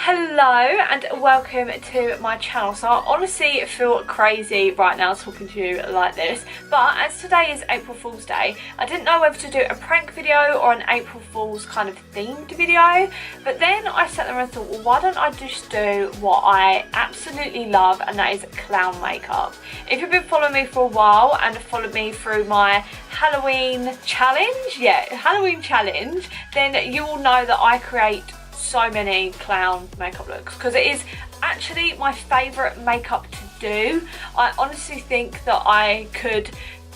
Hello and welcome to my channel. So I honestly feel crazy right now talking to you like this, but as today is April Fool's Day, I didn't know whether to do a prank video or an April Fool's kind of themed video, but then I sat there and thought, well, why don't I just do what I absolutely love, and that is clown makeup. If you've been following me for a while and followed me through my Halloween challenge, then you will know that I create so many clown makeup looks because it is actually my favourite makeup to do. I honestly think that I could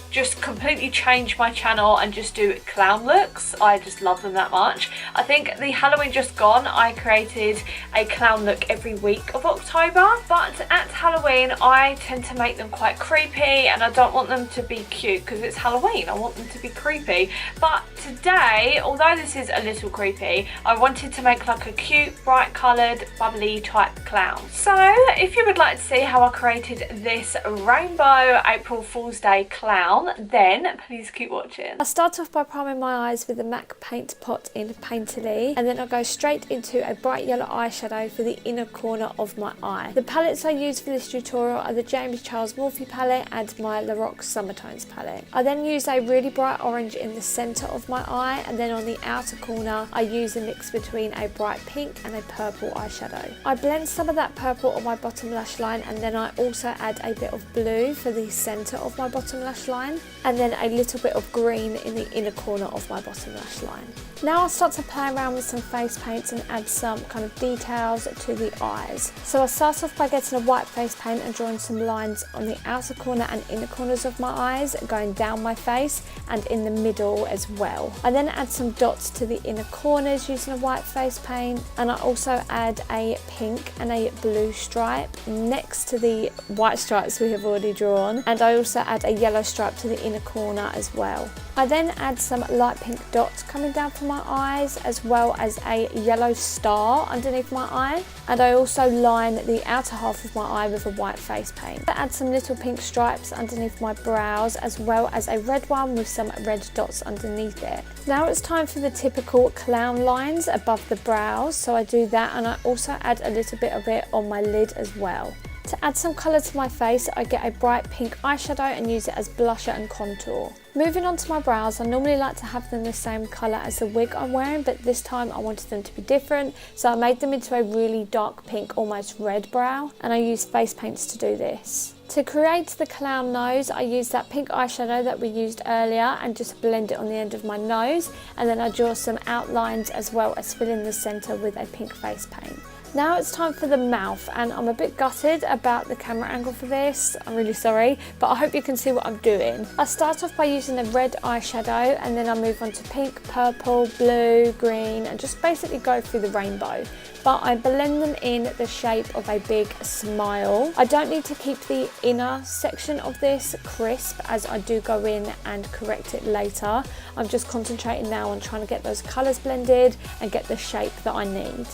just completely change my channel and just do clown looks. I just love them that much. I think the Halloween just gone, I created a clown look every week of October, but at Halloween I tend to make them quite creepy and I don't want them to be cute because it's Halloween. I want them to be creepy. But today, although this is a little creepy, I wanted to make like a cute, bright coloured, bubbly type clown. So if you would like to see how I created this rainbow April Fool's Day clown, then please keep watching. I start off by priming my eyes with the MAC paint pot in Painterly, and then I go straight into a bright yellow eyeshadow for the inner corner of my eye. The palettes I use for this tutorial are the James Charles Morphe palette and my Lorac Summer Tones palette. I then use a really bright orange in the centre of my eye, and then on the outer corner I use a mix between a bright pink and a purple eyeshadow. I blend some of that purple on my bottom lash line, and then I also add a bit of blue for the centre of my bottom lash line, and then a little bit of green in the inner corner of my bottom lash line. Now I'll start to play around with some face paints and add some kind of details to the eyes. So I start off by getting a white face paint and drawing some lines on the outer corner and inner corners of my eyes, going down my face and in the middle as well. I then add some dots to the inner corners using a white face paint, and I also add a pink and a blue stripe next to the white stripes we have already drawn, and I also add a yellow stripe to the inner corner as well. I then add some light pink dots coming down from my eyes, as well as a yellow star underneath my eye, and I also line the outer half of my eye with a white face paint. I add some little pink stripes underneath my brows, as well as a red one with some red dots underneath it. Now it's time for the typical clown lines above the brows, so I do that, and I also add a little bit of it on my lid as well. To add some colour to my face, I get a bright pink eyeshadow and use it as blusher and contour. Moving on to my brows, I normally like to have them the same colour as the wig I'm wearing, but this time I wanted them to be different, so I made them into a really dark pink, almost red brow, and I used face paints to do this. To create the clown nose, I used that pink eyeshadow that we used earlier and just blend it on the end of my nose, and then I draw some outlines as well as fill in the centre with a pink face paint. Now it's time for the mouth, and I'm a bit gutted about the camera angle for this. I'm really sorry, but I hope you can see what I'm doing. I start off by using a red eyeshadow, and then I move on to pink, purple, blue, green, and just basically go through the rainbow. But I blend them in the shape of a big smile. I don't need to keep the inner section of this crisp, as I do go in and correct it later. I'm just concentrating now on trying to get those colours blended and get the shape that I need.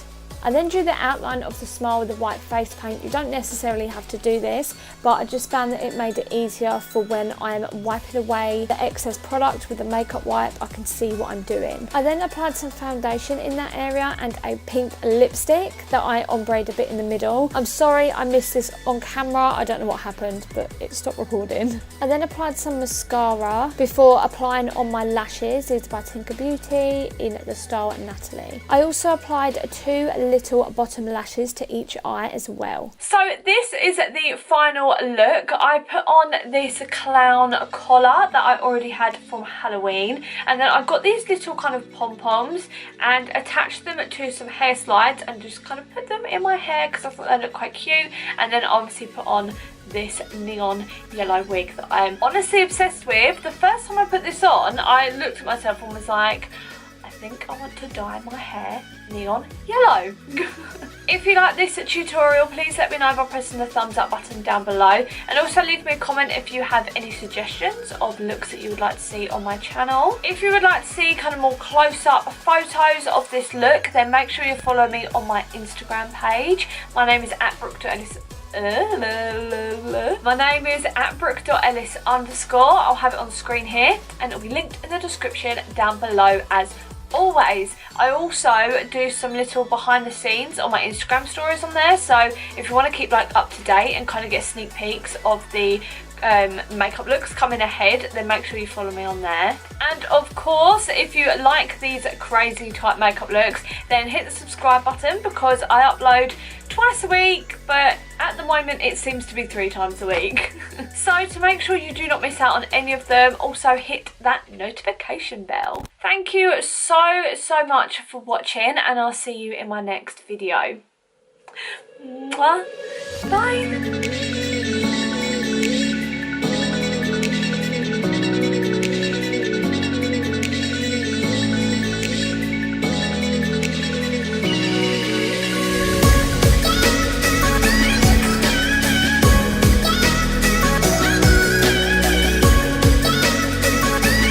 I then drew the outline of the smile with the white face paint. You don't necessarily have to do this, but I just found that it made it easier for when I'm wiping away the excess product with the makeup wipe, I can see what I'm doing. I then applied some foundation in that area and a pink lipstick that I ombreed a bit in the middle. I'm sorry I missed this on camera, I don't know what happened, but it stopped recording. I then applied some mascara before applying on my lashes. These are by Tinker Beauty in the style Natalie. I also applied two little bottom lashes to each eye as well. So this is the final look. I put on this clown collar that I already had from Halloween, and then I got these little kind of pom-poms and attached them to some hair slides and just kind of put them in my hair because I thought they looked quite cute, and then obviously put on this neon yellow wig that I'm honestly obsessed with. The first time I put this on, I looked at myself and was like, I think I want to dye my hair neon yellow. If you like this tutorial, please let me know by pressing the thumbs up button down below, and also leave me a comment if you have any suggestions of looks that you would like to see on my channel. If you would like to see kind of more close-up photos of this look, then make sure you follow me on my Instagram page. My name is @Brooke.Ellis. My name is @Brooke.Ellis_. I'll have it on screen here, and it'll be linked in the description down below as always. I also do some little behind the scenes on my Instagram stories on there, so if you want to keep like up to date and kind of get sneak peeks of the makeup looks coming ahead, then make sure you follow me on there. And of course, if you like these crazy type makeup looks, then hit the subscribe button, because I upload twice a week, but at the moment it seems to be 3 times a week. So to make sure you do not miss out on any of them, also hit that notification bell. Thank you so much for watching, and I'll see you in my next video. Mwah. Bye.